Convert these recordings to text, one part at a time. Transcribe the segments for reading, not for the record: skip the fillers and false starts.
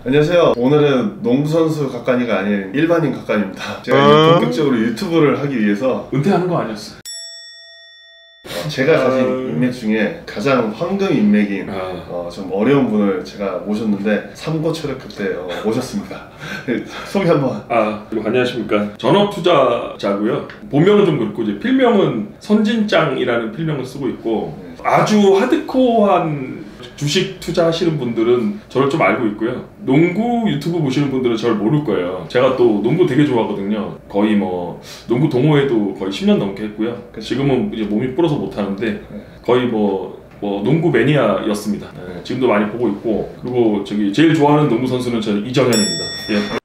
안녕하세요. 오늘은 농구선수 각관이가 아닌 일반인 각관입니다. 제가 본격적으로 유튜브를 하기 위해서 은퇴하는 거 아니었어? 제가 가진 인맥 중에 가장 황금 인맥인 좀 어려운 분을 제가 모셨는데 삼고초려급 때 모셨습니다. 소개 한번. 안녕하십니까. 전업투자자고요. 본명은 좀 그렇고 이제 필명은 선진짱이라는 필명을 쓰고 있고, 아주 하드코어한 주식 투자하시는 분들은 저를 좀 알고 있고요. 농구 유튜브 보시는 분들은 저를 모를 거예요. 제가 또 농구 되게 좋아하거든요. 거의 뭐 농구 동호회도 거의 10년 넘게 했고요. 지금은 이제 몸이 불어서 못 하는데 거의 뭐 농구 매니아였습니다. 지금도 많이 보고 있고, 그리고 저기 제일 좋아하는 농구 선수는 저는 이정현입니다. 예.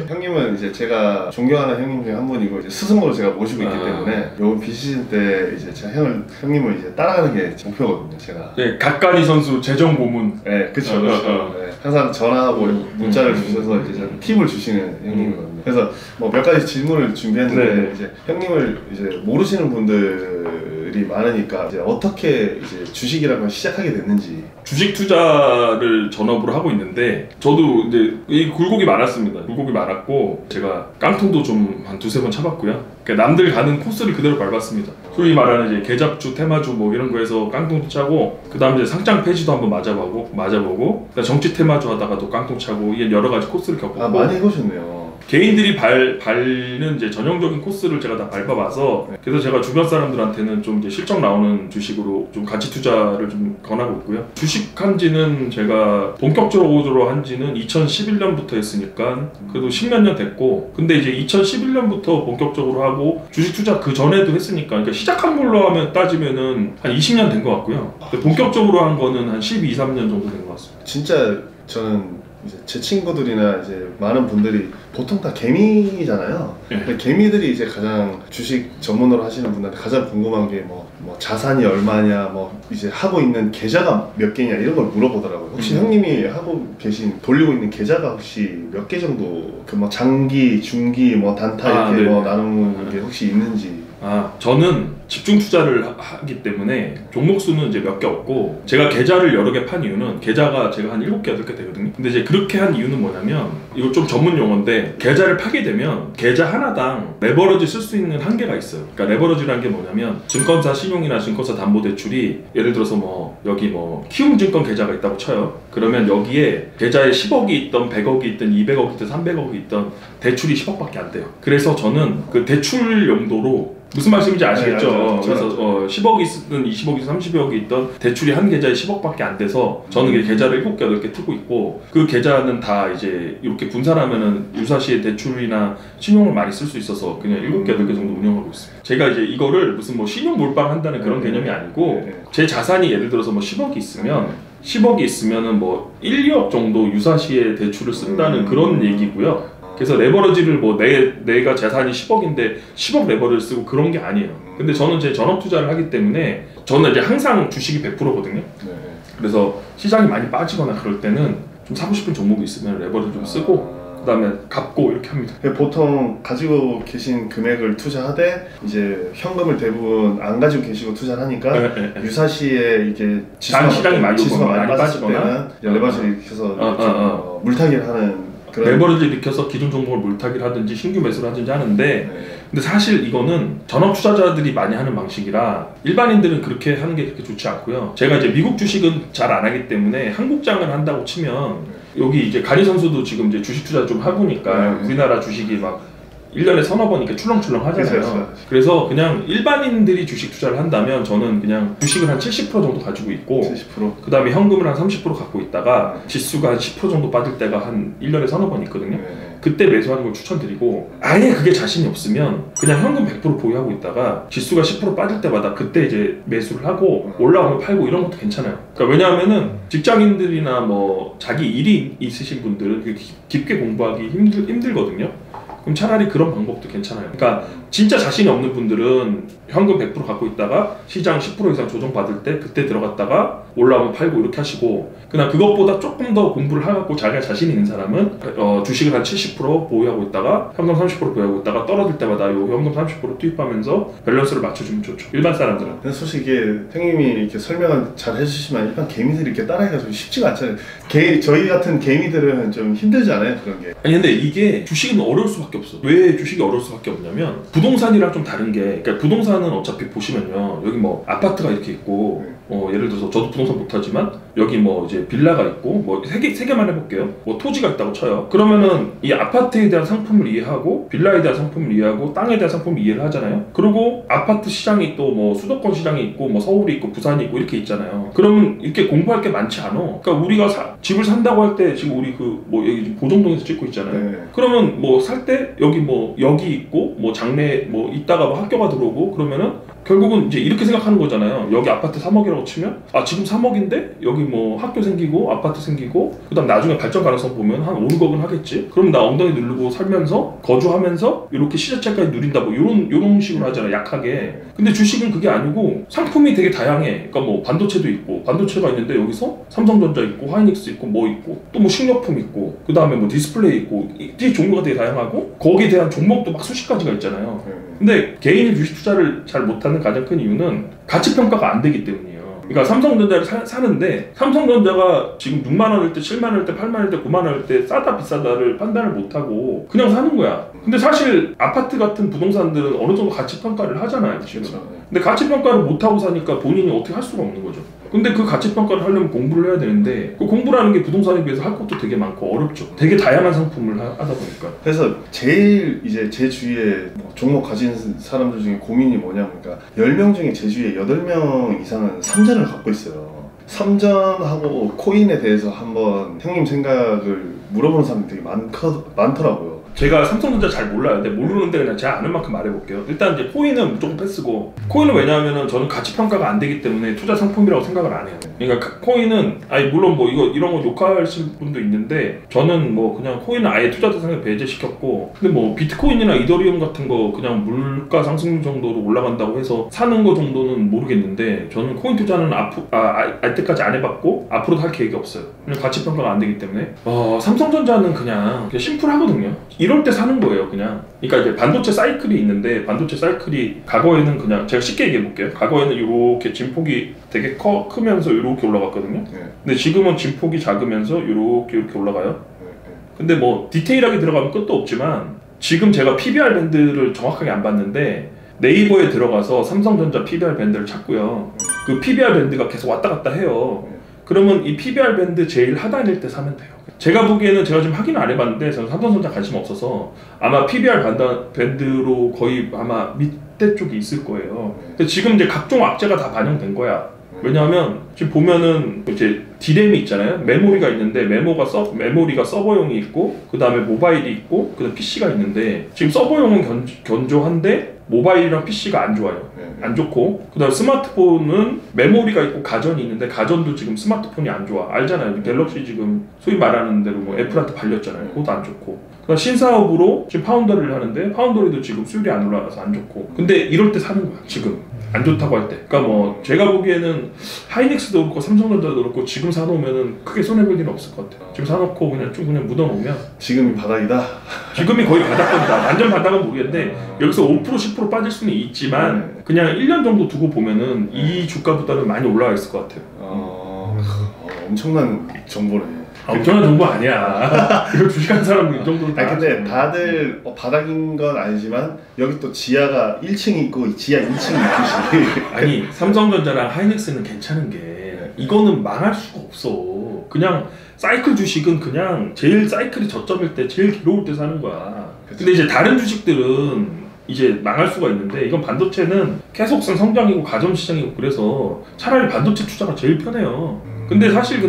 형님은 이제 제가 존경하는 형님 중에 한 분이고, 이제 스승으로 제가 모시고 있기 때문에 요번 비시즌 때 이제 제가 형님을 이제 따라가는 게 목표거든요. 제가. 네, 각가니 선수 재정 고문. 네, 그렇죠. 네, 항상 전화하고 문자를 주셔서 이제 팁을 주시는 형님이거든요. 그래서 뭐 몇 가지 질문을 준비했는데, 이제 형님을 이제 모르시는 분들이 많으니까 이제 어떻게 이제 주식이라는 걸 시작하게 됐는지. 주식 투자를 전업으로 하고 있는데, 저도 이제 이 굴곡이 많았습니다. 굴곡이 많았고, 제가 깡통도 좀 한 두세 번 차봤고요. 그러니까 남들 가는 코스를 그대로 밟았습니다. 소위 말하는 이제 계잡주, 테마주 뭐 이런 거에서 깡통도 차고, 그 다음에 이제 상장 폐지도 한번 맞아보고, 정치 테마주 하다가도 깡통 차고, 이게 여러 가지 코스를 겪었고. 많이 해보셨네요. 개인들이 밟는 이제 전형적인 코스를 제가 다 밟아봐서, 그래서 제가 주변 사람들한테는 좀 이제 실적 나오는 주식으로 좀 가치 투자를 좀 권하고 있고요. 주식한 지는 제가 본격적으로 한 지는 2011년부터 했으니까 그래도 10몇 년 됐고, 근데 이제 2011년부터 본격적으로 하고 주식 투자 그 전에도 했으니까, 그러니까 시작한 걸로 하면 따지면은 한 20년 된 것 같고요. 본격적으로 한 거는 한 12, 13년 정도 된 것 같습니다. 진짜 저는 이제 제 친구들이나 이제 많은 분들이 보통 다 개미잖아요. 근데 개미들이 이제 가장 주식 전문으로 하시는 분들한테 가장 궁금한 게 뭐 자산이 얼마냐, 뭐 이제 하고 있는 계좌가 몇 개냐 이런 걸 물어보더라고요. 혹시 형님이 하고 계신 돌리고 있는 계좌가 혹시 몇 개 정도 그 뭐 장기, 중기, 뭐 단타 이렇게 뭐 나누는 게 혹시 있는지. 저는 집중 투자를 하기 때문에 종목 수는 이제 몇 개 없고, 제가 계좌를 여러 개 판 이유는, 계좌가 제가 한 7개, 8개 되거든요. 근데 이제 그렇게 한 이유는 뭐냐면, 이거 좀 전문 용어인데, 계좌를 파게 되면 계좌 하나당 레버러지 쓸 수 있는 한계가 있어요. 그러니까 레버러지라는 게 뭐냐면, 증권사 신용이나 증권사 담보대출이 예를 들어서 뭐 여기 뭐 키움증권 계좌가 있다고 쳐요. 그러면 여기에 계좌에 10억이 있던 100억이 있던 200억이 있던 300억이 있던 대출이 10억밖에 안 돼요. 그래서 저는 그 대출 용도로, 무슨 말씀인지 아시겠죠? 그래서 10억이 있든 20억이 30억이 있던 대출이 한 계좌에 10억밖에 안 돼서 저는 계좌를 7개, 8개 틀고 있고, 그 계좌는 다 이제 이렇게 분산하면은 유사시에 대출이나 신용을 많이 쓸 수 있어서 그냥 7개, 8개 정도 운영하고 있습니다. 제가 이제 이거를 무슨 뭐 신용 몰빵한다는 그런 개념이 아니고, 제 자산이 예를 들어서 뭐 10억이 있으면은 뭐 1, 2억 정도 유사시에 대출을 쓴다는 그런 얘기고요. 그래서 레버러지를 뭐 내가 재산이 10억인데 10억 레버를 쓰고 그런 게 아니에요. 근데 저는 제 전업 투자를 하기 때문에, 저는 이제 항상 주식이 100%거든요. 그래서 시장이 많이 빠지거나 그럴 때는 좀 사고 싶은 종목이 있으면 레버를 좀 쓰고, 그 다음에 갚고 이렇게 합니다. 보통 가지고 계신 금액을 투자하되 이제 현금을 대부분 안 가지고 계시고 투자를 하니까 유사시에 이게 시장이 많이 빠지거나 레버리지를 일으켜서 물타기를 하는 레버리지를 일으켜서 기존 종목을 물타기를 하든지 신규 매수를 하든지 하는데, 근데 사실 이거는 전업 투자자들이 많이 하는 방식이라 일반인들은 그렇게 하는 게 그렇게 좋지 않고요. 제가 이제 미국 주식은 잘 안 하기 때문에 한국장을 한다고 치면, 여기 이제 가리 선수도 지금 이제 주식 투자 좀 하보니까 우리나라 주식이 막 1년에 서너 번 이렇게 출렁출렁 하잖아요. 그래서 그냥 일반인들이 주식 투자를 한다면, 저는 그냥 주식을 한 70% 정도 가지고 있고, 70%? 그 다음에 현금을 한 30% 갖고 있다가 지수가 한 10% 정도 빠질 때가 한 1년에 서너 번 있거든요. 그때 매수하는 걸 추천드리고, 아예 그게 자신이 없으면 그냥 현금 100% 보유하고 있다가 지수가 10% 빠질 때마다 그때 이제 매수를 하고 올라오면 팔고, 이런 것도 괜찮아요. 그러니까 왜냐하면은 직장인들이나 뭐 자기 일이 있으신 분들은 깊게 공부하기 힘들거든요. 그럼 차라리 그런 방법도 괜찮아요. 그러니까 진짜 자신이 없는 분들은 현금 100% 갖고 있다가 시장 10% 이상 조정받을 때 그때 들어갔다가 올라오면 팔고 이렇게 하시고, 그냥 그것보다 조금 더 공부를 해갖고 자기가 자신 있는 사람은 주식을 한 70% 보유하고 있다가 현금 30% 보유하고 있다가 떨어질 때마다 요 현금 30% 투입하면서 밸런스를 맞춰주면 좋죠, 일반 사람들은. 근데 솔직히 이게 형님이 이렇게 설명을 잘 해주시면 일반 개미들이 이렇게 따라하기가 좀 쉽지가 않잖아요. 저희 같은 개미들은 좀 힘들지 않아요, 그런 게? 아니 근데 이게 주식은 어려울 수밖에 없어. 왜 주식이 어려울 수밖에 없냐면 부동산이랑 좀 다른 게, 그러니까 부동산은 어차피 보시면요, 여기 뭐 아파트가 이렇게 있고, 예를 들어서 저도 부동산 못하지만 여기 뭐 이제 빌라가 있고, 뭐 세 개만 해볼게요. 뭐 토지가 있다고 쳐요. 그러면은 이 아파트에 대한 상품을 이해하고 빌라에 대한 상품을 이해하고 땅에 대한 상품을 이해를 하잖아요. 그리고 아파트 시장이 또 뭐 수도권 시장이 있고 뭐 서울이 있고 부산이 있고 이렇게 있잖아요. 그러면 이렇게 공부할 게 많지 않아. 그러니까 우리가 집을 산다고 할 때 지금 우리 그 뭐 여기 보정동에서 찍고 있잖아요. 네. 그러면 뭐 살 때 여기 뭐 여기 있고 뭐 장래 뭐 있다가 뭐 학교가 들어오고 그러면은 결국은 이제 이렇게 생각하는 거잖아요. 여기 아파트 3억이라고 치면 지금 3억인데 여기 뭐 학교 생기고 아파트 생기고 그다음 나중에 발전 가능성 보면 한 5, 6억은 하겠지. 그럼 나 엉덩이 누르고 살면서 거주하면서 이렇게 시세차까지 누린다 뭐 요런 식으로 하잖아요, 약하게. 근데 주식은 그게 아니고 상품이 되게 다양해. 그러니까 뭐 반도체도 있고, 반도체가 있는데 여기서 삼성전자 있고 하이닉스 있고 뭐 있고 또 뭐 식료품 있고 그다음에 뭐 디스플레이 있고, 이 종류가 되게 다양하고 거기에 대한 종목도 막 수십 가지가 있잖아요. 근데 개인이 주식 투자를 잘 못하는 가장 큰 이유는 가치 평가가 안 되기 때문이에요. 그러니까 삼성전자를 사는데 삼성전자가 지금 6만 원일 때, 7만 원일 때, 8만 원일 때, 9만 원일 때 싸다 비싸다를 판단을 못하고 그냥 사는 거야. 근데 사실 아파트 같은 부동산들은 어느 정도 가치 평가를 하잖아요, 지금. 근데 가치 평가를 못하고 사니까 본인이 어떻게 할 수가 없는 거죠. 근데 그 가치 평가를 하려면 공부를 해야 되는데 그 공부라는 게 부동산에 비해서 할 것도 되게 많고 어렵죠. 되게 다양한 상품을 하다 보니까. 그래서 제일 이제 제 주위에 뭐 종목 가진 사람들 중에 고민이 뭐냐면, 그러니까 10명 중에 제 주위에 8명 이상은 삼전을 갖고 있어요. 삼전하고 코인에 대해서 한번 형님 생각을 물어보는 사람들이 되게 많더라고요. 제가 삼성전자 잘 몰라요. 근데 모르는데 그냥 제가 아는 만큼 말해볼게요. 일단 이제 코인은 무조건 패스고, 코인은 왜냐하면 저는 가치 평가가 안 되기 때문에 투자 상품이라고 생각을 안 해요. 그러니까 코인은 물론 뭐 이런 거 욕하실 분도 있는데 저는 뭐 그냥 코인은 아예 투자 대상에 배제시켰고, 근데 뭐 비트코인이나 이더리움 같은 거 그냥 물가 상승 정도로 올라간다고 해서 사는 거 정도는 모르겠는데, 저는 코인 투자는 알 때까지 안 해봤고 앞으로도 할 계획이 없어요. 그냥 가치 평가가 안 되기 때문에. 삼성전자는 그냥 심플하거든요. 이럴 때 사는 거예요, 그냥. 그러니까 이제 반도체 사이클이 있는데, 반도체 사이클이 과거에는 그냥 제가 쉽게 얘기해 볼게요. 과거에는 이렇게 진폭이 되게 크면서 이렇게 올라갔거든요. 근데 지금은 진폭이 작으면서 이렇게 올라가요. 근데 뭐 디테일하게 들어가면 끝도 없지만, 지금 제가 PBR 밴드를 정확하게 안 봤는데 네이버에 들어가서 삼성전자 PBR 밴드를 찾고요. 그 PBR 밴드가 계속 왔다 갔다 해요. 그러면 이 PBR 밴드 제일 하단일 때 사면 돼요. 제가 보기에는, 제가 지금 확인을 안 해봤는데 저는 삼성전자 관심 없어서 아마 PBR 밴드로 거의 아마 밑에 쪽에 있을 거예요. 근데 지금 이제 각종 악재가 다 반영된 거야. 왜냐하면 지금 보면은 이제 D램이 있잖아요. 메모리가 있는데 메모리가 서버용이 있고, 그 다음에 모바일이 있고, 그 다음에 PC가 있는데, 지금 서버용은 견조한데 모바일이랑 PC가 안 좋아요. 안 좋고, 그 다음에 스마트폰은 메모리가 있고 가전이 있는데 가전도 지금 스마트폰이 안 좋아. 알잖아요. 갤럭시 지금 소위 말하는 대로 뭐 애플한테 발렸잖아요. 그것도 안 좋고. 그 다음 신사업으로 지금 파운더리를 하는데 파운더리도 지금 수율이 안 올라가서 안 좋고. 근데 이럴 때 사는 거야, 지금. 안 좋다고 할 때. 그러니까 뭐 제가 보기에는 하이닉스도 그렇고 삼성전자도 그렇고 지금 사놓으면은 크게 손해볼 일은 없을 것 같아요. 지금 사놓고 그냥 좀 묻어놓으면 지금이 바닥이다? 지금이 거의 바닥권이다. 완전 바닥은 모르겠는데 여기서 5% 10% 빠질 수는 있지만 그냥 1년 정도 두고 보면은 이 주가보다는 많이 올라가 있을 것 같아요. 엄청난 정보네. 엄청난 정보 아니야. 이거 주식하는 사람은 이 정도는 다. 근데 다들 바닥인 건 아니지만 여기 또 지하가 1층이 있고 지하 2층이 있듯이. 아니 삼성전자랑 하이닉스는 괜찮은 게 이거는 망할 수가 없어. 그냥 사이클 주식은 그냥 제일 사이클이 저점일 때 제일 괴로울 때 사는 거야. 그치. 근데 이제 다른 주식들은 이제 망할 수가 있는데, 이건 반도체는 계속성 성장이고 가전 시장이고 그래서 차라리 반도체 투자가 제일 편해요. 근데 사실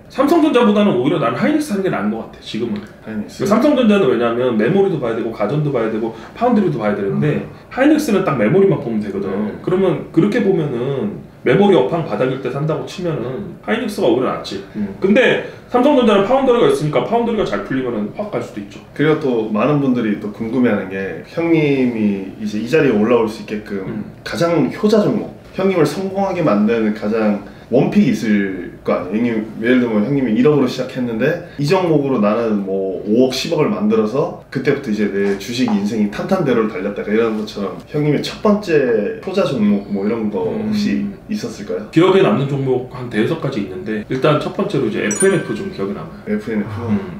삼성전자보다는 오히려 나는 하이닉스 하는 게 나은 것 같아, 지금은. 하이닉스. 삼성전자는 왜냐면 메모리도 봐야 되고 가전도 봐야 되고 파운드리도 봐야 되는데 하이닉스는 딱 메모리만 보면 되거든. 그러면 그렇게 보면은 메모리 업황 바닥일 때 산다고 치면은 하이닉스가 오히려 낫지. 근데 삼성전자는 파운더리가 있으니까 파운더리가 잘 풀리면은 확 갈 수도 있죠. 그리고 또 많은 분들이 또 궁금해하는 게 형님이 이제 이 자리에 올라올 수 있게끔 가장 효자 종목, 형님을 성공하게 만드는 가장 원픽이 있을 거 아니에요. 형님, 예를 들면 형님이 1억으로 시작했는데 이 종목으로 나는 뭐 5억, 10억을 만들어서 그때부터 이제 내 주식 인생이 탄탄대로를 달렸다가 이런 것처럼 형님의 첫 번째 효자 종목 뭐 이런 거 혹시 있었을까요? 기억에 남는 종목 한 5가지 있는데 일단 첫 번째로 이제 FNF 좀 기억에 남아요. FNF?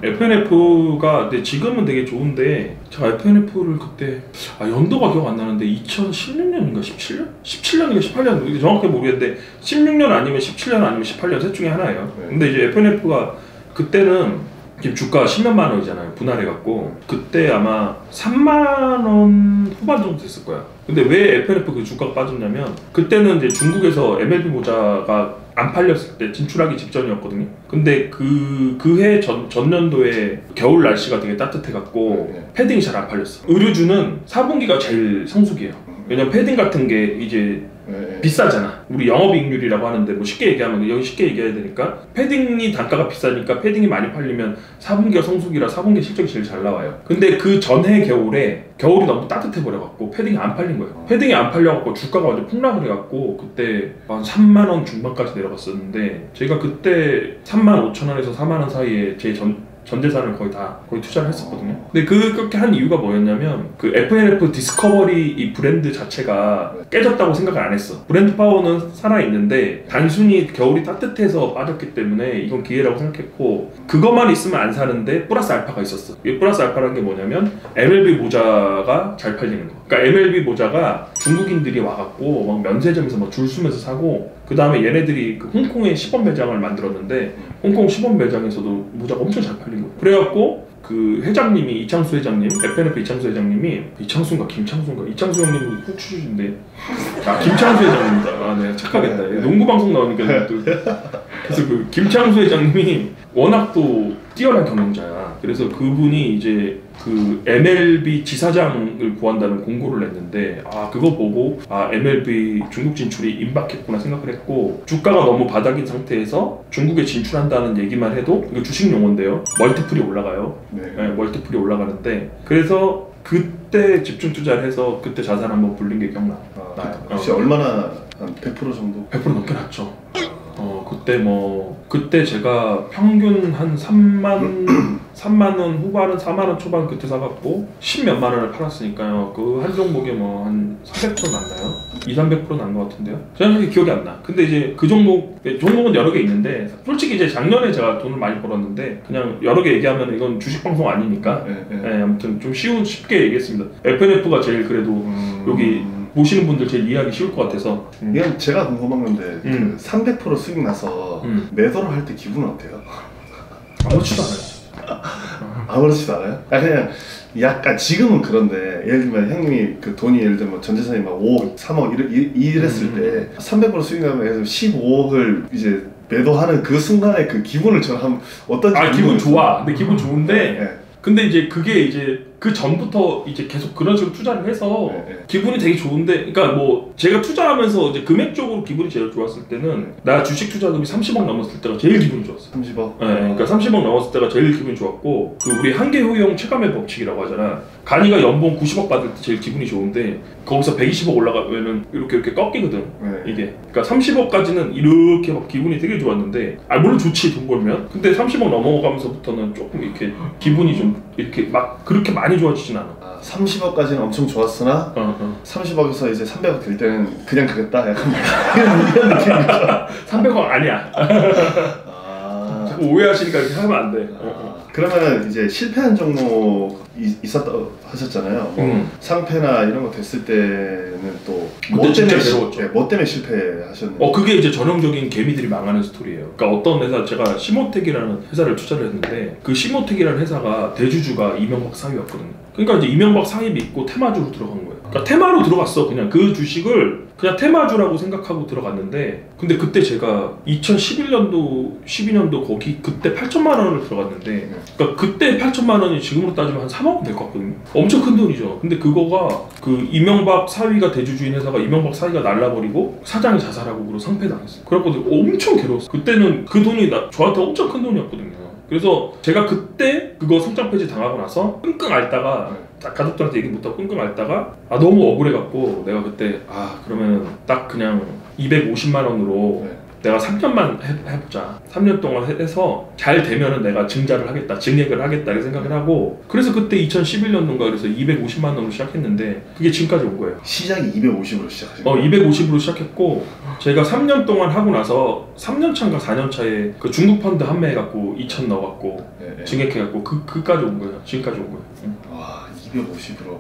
FNF가 근데 지금은 되게 좋은데 제가 FNF를 그때 연도가 기억 안 나는데 2016년인가 17년? 17년인가 18년 정확히 모르겠는데 16년 아니면 17년 아니면 18년 셋 중에 하나예요. 근데 이제 FNF가 그때는 지금 주가 10몇만 원이잖아요. 분할해갖고 그때 아마 3만 원 후반 정도 됐을 거야. 근데 왜 FNF 그 주가가 빠졌냐면 그때는 이제 중국에서 MLB 모자가 안 팔렸을 때 진출하기 직전이었거든요. 근데 그해 전년도에 겨울 날씨가 되게 따뜻해갖고 패딩이 잘 안 팔렸어. 의류주는 4분기가 제일 성수기예요. 왜냐면 패딩 같은 게 이제 비싸잖아. 우리 영업이익률이라고 하는데 뭐 쉽게 얘기하면 여기 쉽게 얘기해야 되니까 패딩이 단가가 비싸니까 패딩이 많이 팔리면 4분기가 성수기라 4분기 실적이 제일 잘 나와요. 근데 그 전해 겨울에 겨울이 너무 따뜻해 버려갖고 패딩이 안 팔린 거예요. 패딩이 안 팔려갖고 주가가 완전 폭락을 해갖고 그때 한 3만 원 중반까지 내려갔었는데 제가 그때 3만 5천 원에서 4만 원 사이에 제 전 재산을 거의 투자를 했었거든요. 근데 그렇게 한 이유가 뭐였냐면 그 FNF 디스커버리 이 브랜드 자체가 깨졌다고 생각을 안 했어. 브랜드 파워는 살아있는데 단순히 겨울이 따뜻해서 빠졌기 때문에 이건 기회라고 생각했고 그것만 있으면 안 사는데 플러스 알파가 있었어. 이 플러스 알파라는 게 뭐냐면 MLB 모자가 잘 팔리는 거. 그러니까 MLB 모자가 중국인들이 와갖고 막 면세점에서 막 줄 서면서 사고 그 다음에 얘네들이 그 홍콩에 시범 매장을 만들었는데 홍콩 시범 매장에서도 모자가 엄청 잘 팔린 거예요. 그래갖고 그 회장님이 이창수 회장님, FNF 이창수 회장님이 이창수 형님은 후추주인데 김창수 회장님이다. 네 착각했다. 농구 방송 나오니까 또 그래서 그 김창수 회장님이 워낙 또 뛰어난 경영자야. 그래서 그분이 이제 그 MLB 지사장을 구한다는 공고를 냈는데 그거 보고 MLB 중국 진출이 임박했구나 생각을 했고 주가가 너무 바닥인 상태에서 중국에 진출한다는 얘기만 해도 이거 주식 용어인데요. 멀티플이 올라가요. 네, 멀티플이 올라가는데 그래서 그때 집중 투자를 해서 그때 자산 한번 불린 게 기억나. 혹시 얼마나 한 100% 정도? 100% 넘게 났죠. 그때 제가 평균 한 3만 원 후반은 4만 원 초반 그때 사갖고 10몇만 원을 팔았으니까요. 그 한 종목에 뭐 한 400% 났나요? 200~300% 난 것 같은데요. 정확하게 기억이 안 나. 근데 이제 그 종목은 여러 개 있는데 솔직히 이제 작년에 제가 돈을 많이 벌었는데 그냥 여러 개 얘기하면 이건 주식 방송 아니니까 아무튼 좀 쉽게 얘기했습니다. FNF가 제일 그래도 여기 보시는 분들 제일 이해하기 쉬울 것 같아서. 이건 제가 궁금한 건데 그 300% 수익 나서 매도를 할 때 기분은 어때요? 아무렇지도 않아요. 아무렇지도 않아요? 그냥 약간 지금은 그런데 예를 들면 형님이 그 돈이 예를 들면 전 재산이 막 5억, 3억 이랬을 때 300% 수익 나면 15억을 이제 매도하는 그 순간의 그 기분을 저는 어떤지 기분 좋아. 근데 기분 좋은데 근데 이제 그게 이제 그 전부터 이제 계속 그런 식으로 투자를 해서 기분이 되게 좋은데, 그러니까 뭐 제가 투자하면서 이제 금액적으로 기분이 제일 좋았을 때는 나 주식 투자금이 30억 넘었을 때가 제일 기분이 좋았어. 30억? 네, 그러니까 30억 넘었을 때가 제일 기분이 좋았고, 그 우리 한계효용 체감의 법칙이라고 하잖아. 간이가 연봉 90억 받을 때 제일 기분이 좋은데 거기서 120억 올라가면은 이렇게 꺾이거든. 이게. 그러니까 30억까지는 이렇게 막 기분이 되게 좋았는데, 물론 좋지 돈 벌면. 근데 30억 넘어가면서부터는 조금 이렇게 기분이 좀 이렇게 막 그렇게 많이 좋아지진 않아. 30억까지는 엄청 좋았으나 30억에서 이제 300억 될 때는 그냥 가겠다 약간 이런 느낌이죠. 300억 아니야. 자꾸 오해하시니까 이렇게 하면 안 돼. 그러면은 이제 실패한 종목 있었다 하셨잖아요. 상패나 이런 거 됐을 때는 또 뭐 때문에 실패하셨나요? 그게 이제 전형적인 개미들이 망하는 스토리예요. 그러니까 어떤 회사, 제가 시모텍이라는 회사를 투자를 했는데 그 시모텍이라는 회사가 대주주가 이명박 사위였거든요. 그러니까 이제 이명박 사입이 있고 테마주로 들어간 거예요. 그러니까 테마로 들어갔어. 그냥 그 주식을 그냥 테마주라고 생각하고 들어갔는데, 근데 그때 제가 2011년도 12년도 거기 그때 8천만 원을 들어갔는데, 그러니까 그때 8천만 원이 지금으로 따지면 한 3억 원 될 것 같거든요. 엄청 큰 돈이죠. 근데 그거가 그 이명박 사위가 대주주인 회사가 이명박 사위가 날라버리고 사장이 자살하고 그러고 상폐당했어요. 그래갖고 엄청 괴로웠어요. 그때는 그 돈이 저한테 엄청 큰 돈이었거든요. 그래서 제가 그때 그거 성장 폐지 당하고 나서 끙끙 앓다가 가족들한테 얘기 못하고 끙끙 앓다가 너무 억울해갖고 내가 그때 그러면은 딱 그냥 250만 원으로 내가 3년만 해보자. 3년 동안 해서 잘 되면은 내가 증자를 하겠다, 증액을 하겠다 이렇게 생각을 하고, 그래서 그때 2011년도인가 그래서 250만 원으로 시작했는데 그게 지금까지 온 거예요. 시작이 250으로 시작하신 거예요? 250으로 시작했고, 제가 3년 동안 하고 나서 3년 차인가 4년 차에 그 중국 펀드 판매해갖고 2천 넣어갖고 증액해갖고 그까지 온 거예요. 지금까지 온 거예요. 와, 250으로.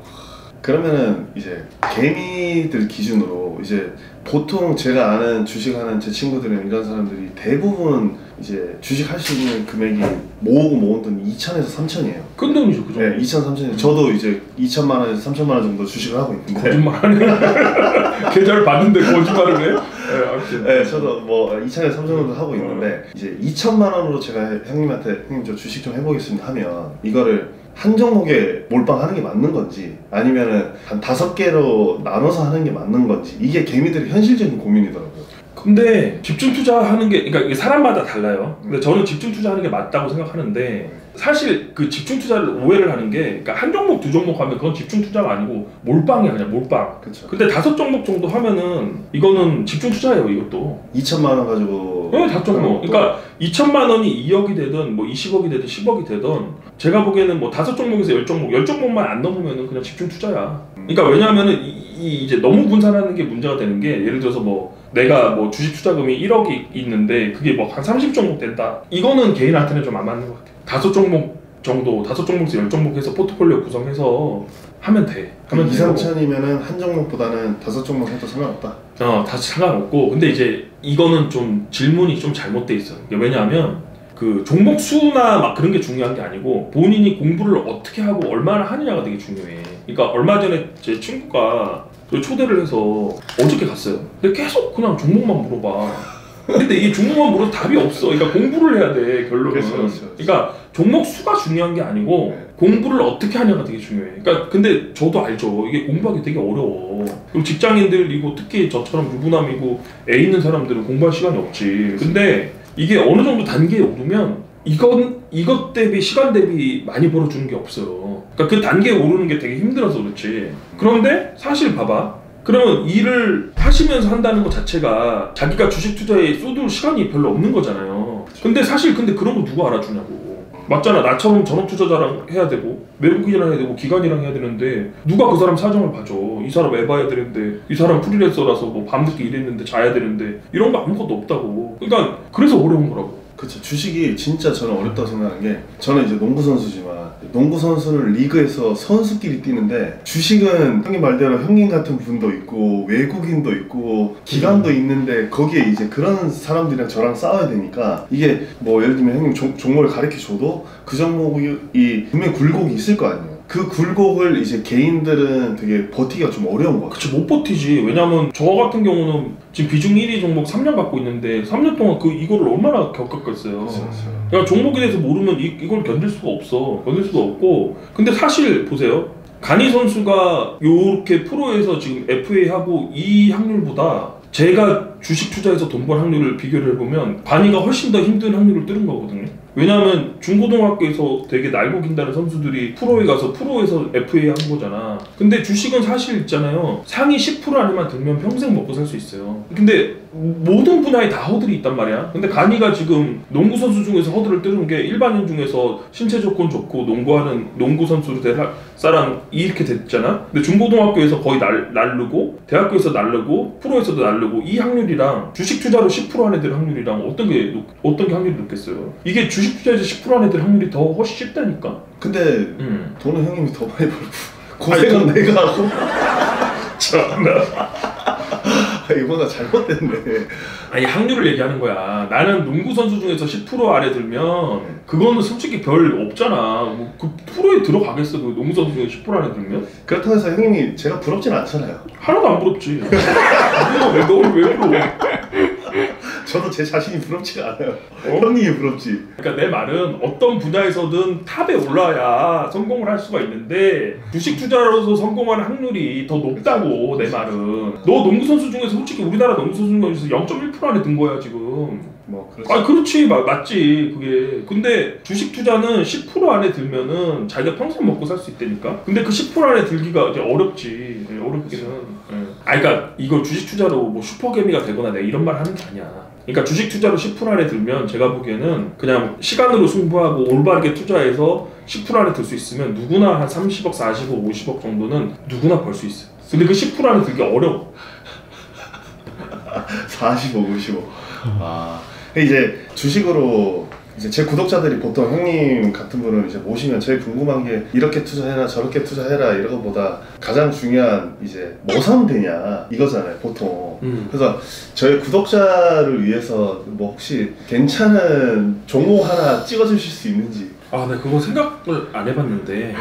그러면은 이제 개미들 기준으로 이제 보통 제가 아는 주식하는 제 친구들은 이런 사람들이 대부분 이제 주식할 수 있는 금액이 모은 돈이 2천에서 3천이에요. 큰 돈이죠, 그죠? 네, 2천, 3천이. 저도 이제 2천만 원에서 3천만 원 정도 주식을 하고 있는데. 거짓말하네. 계좌를 봤는데 거짓말을 해? 네, 저도 뭐 2천에서 3천 정도 하고 있는데 이제 2천만 원으로 제가 형님한테 형님 저 주식 좀 해보겠습니다 하면 이거를 한 종목에 몰빵하는 게 맞는 건지 아니면은 한 5개로 나눠서 하는 게 맞는 건지, 이게 개미들의 현실적인 고민이더라고요. 근데 집중 투자하는 게, 그러니까 이게 사람마다 달라요. 근데 저는 집중 투자하는 게 맞다고 생각하는데, 사실 그 집중 투자를 오해를 하는 게, 그러니까 한 종목 두 종목 하면 그건 집중 투자가 아니고 몰빵이야, 그냥 몰빵. 그쵸. 근데 5종목 정도 하면은 이거는 집중 투자예요, 이것도. 2천만 원 가지고. 네, 5종목. 그러니까 2천만 원이 2억이 되든 뭐 20억이 되든 10억이 되든 제가 보기에는 뭐 5종목에서 10종목, 10종목만 안 넘으면은 그냥 집중 투자야. 그러니까 왜냐하면은 이제 너무 분산하는 게 문제가 되는 게, 예를 들어서 뭐 내가 뭐 주식 투자금이 1억이 있는데 그게 뭐 한 30종목 된다. 이거는 개인한테는 좀 안 맞는 것 같아요. 5종목 정도, 5종목에서 10종목 해서 포트폴리오 구성해서 하면 돼. 하면 2, 3천이면은 한 종목보다는 5종목 해도 상관없다. 다 상관없고, 근데 이제 이거는 좀 질문이 좀 잘못돼 있어요. 왜냐하면 그 종목 수나 막 그런 게 중요한 게 아니고 본인이 공부를 어떻게 하고 얼마나 하느냐가 되게 중요해. 그러니까 얼마 전에 제 친구가 초대를 해서 어저께 갔어요. 근데 계속 그냥 종목만 물어봐. 근데 이 종목만 물어도 답이 없어. 그러니까 공부를 해야 돼, 결론은. 그렇죠. 그러니까 종목 수가 중요한 게 아니고 공부를 어떻게 하냐가 되게 중요해. 그러니까 근데 저도 알죠. 이게 공부하기 되게 어려워. 그리고 직장인들이고 특히 저처럼 유부남이고 애 있는 사람들은 공부할 시간이 없지. 근데 이게 어느 정도 단계에 오르면 이것 대비 시간 대비 많이 벌어주는 게 없어요. 그러니까 그 단계에 오르는 게 되게 힘들어서 그렇지. 그런데 사실 봐봐. 그러면 일을 하시면서 한다는 것 자체가 자기가 주식 투자에 쏟을 시간이 별로 없는 거잖아요. 근데 사실 그런 거 누가 알아주냐고. 맞잖아. 나처럼 전업 투자자랑 해야 되고 외국인이랑 해야 되고 기관이랑 해야 되는데 누가 그 사람 사정을 봐줘. 이 사람 애 봐야 되는데, 이 사람 프리랜서라서 뭐 밤늦게 일했는데 자야 되는데, 이런 거 아무것도 없다고. 그러니까 그래서 어려운 거라고. 그쵸. 주식이 진짜 저는 어렵다고 생각하는 게, 저는 이제 농구 선수지만 농구 선수는 리그에서 선수끼리 뛰는데, 주식은 형님 말대로 형님 같은 분도 있고 외국인도 있고 기관도 있는데 거기에 이제 그런 사람들이랑 저랑 싸워야 되니까, 이게 뭐 예를 들면 형님 종목을 가르쳐 줘도 그 종목이 분명히 굴곡이 있을 거 아니에요. 그 굴곡을 이제 개인들은 되게 버티기가 좀 어려운 거 같아요. 그치, 못 버티지. 왜냐면 저 같은 경우는 지금 비중 1위 종목 3년 갖고 있는데 3년 동안 이거를 얼마나 겪었겠어요. 그러니까 종목에 대해서 모르면 이걸 견딜 수가 없어. 견딜 수가 없고. 근데 사실 보세요. 간희 선수가 요렇게 프로에서 지금 FA하고 이 확률보다 제가 주식 투자해서 돈 번 확률을 비교를 해보면 간희가 훨씬 더 힘든 확률을 뚫은 거거든요. 왜냐하면 중고등학교에서 되게 날고 긴다는 선수들이 프로에 가서 프로에서 FA 한 거잖아. 근데 주식은 사실 있잖아요. 상위 10% 안에만 들면 평생 먹고 살 수 있어요. 근데 모든 분야에 다 허들이 있단 말이야. 근데 간희가 지금 농구 선수 중에서 허들을 뚫은 게 일반인 중에서 신체 조건 좋고 농구하는 농구 선수로 될 사람 이렇게 됐잖아. 근데 중고등학교에서 거의 날르고 대학교에서 날르고 프로에서도 날르고, 이 확률이랑 주식 투자로 10% 한 애들 확률이랑 어떤 게 확률이 높겠어요. 이게 주식 투자에서 10% 한 애들 확률이 더 훨씬 쉽다니까. 근데 돈은 형님이 더 많이 벌고 고생은 내가 하고. 참나. 이거보다 잘못됐네. 아니 확률을 얘기하는 거야. 나는 농구 선수 중에서 10% 아래 들면 그거는 솔직히 별 없잖아. 뭐 그 프로에 들어가겠어. 그 농구 선수 중에 10% 안에 들면? 그렇다고 해서 형님이 제가 부럽진 않잖아요. 하나도 안 부럽지. 너를 왜 부러워? 저도 제 자신이 부럽지가 않아요. 형님이 부럽지. 그러니까 내 말은 어떤 분야에서든 탑에 올라야 성공을 할 수가 있는데 주식 투자로서 성공하는 확률이 더 높다고. 내 말은 너 농구 선수 중에서 솔직히 우리나라 농구 선수 중에서 0.1% 안에 든 거야 지금. 뭐 그렇지. 아 그렇지 맞지 그게. 근데 주식 투자는 10% 안에 들면은 자기가 평생 먹고 살 수 있다니까. 근데 그 10% 안에 들기가 이제 어렵지. 어렵기는. 아 그러니까 이걸 주식 투자로 뭐 슈퍼개미가 되거나 내가 이런 말 하는 게 아니야. 그러니까 주식 투자로 10% 안에 들면 제가 보기에는 그냥 시간으로 승부하고 올바르게 투자해서 10% 안에 들 수 있으면 누구나 한 30억, 40억, 50억 정도는 누구나 벌 수 있어. 근데 그 10% 안에 들기 어려워. 45, 55. 아, 이제 주식으로 이제 제 구독자들이 보통 형님 같은 분을 이제 모시면 제일 궁금한 게 이렇게 투자해라 저렇게 투자해라 이런 것보다 가장 중요한 이제 뭐 사면 되냐 이거잖아요 보통. 그래서 저희 구독자를 위해서 뭐 혹시 괜찮은 종목 하나 찍어주실 수 있는지. 아, 네 그거 생각을 안 해봤는데.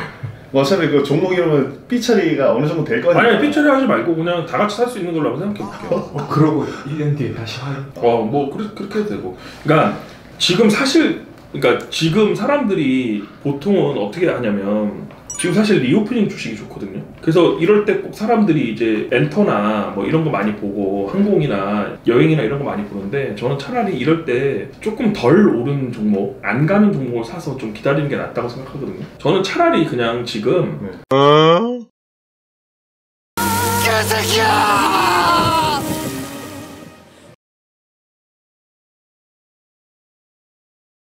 뭐 어차피 그 종목 이러면 삐처리가 어느 정도 될 거니까. 아니 삐처리 하지 말고 그냥 다 같이 살 수 있는 걸로 한번 생각해볼게요. 그러고 1년 뒤에 다시 하요. 뭐 그렇게 해도 되고. 그러니까 지금 사실 그러니까 지금 사람들이 보통은 어떻게 하냐면 지금 사실 리오프닝 주식이 좋거든요. 그래서 이럴 때 꼭 사람들이 이제 엔터나 뭐 이런 거 많이 보고 항공이나 여행이나 이런 거 많이 보는데 저는 차라리 이럴 때 조금 덜 오른 종목, 안 가는 종목을 사서 좀 기다리는 게 낫다고 생각하거든요. 저는 차라리 그냥 지금 네. 개새끼야!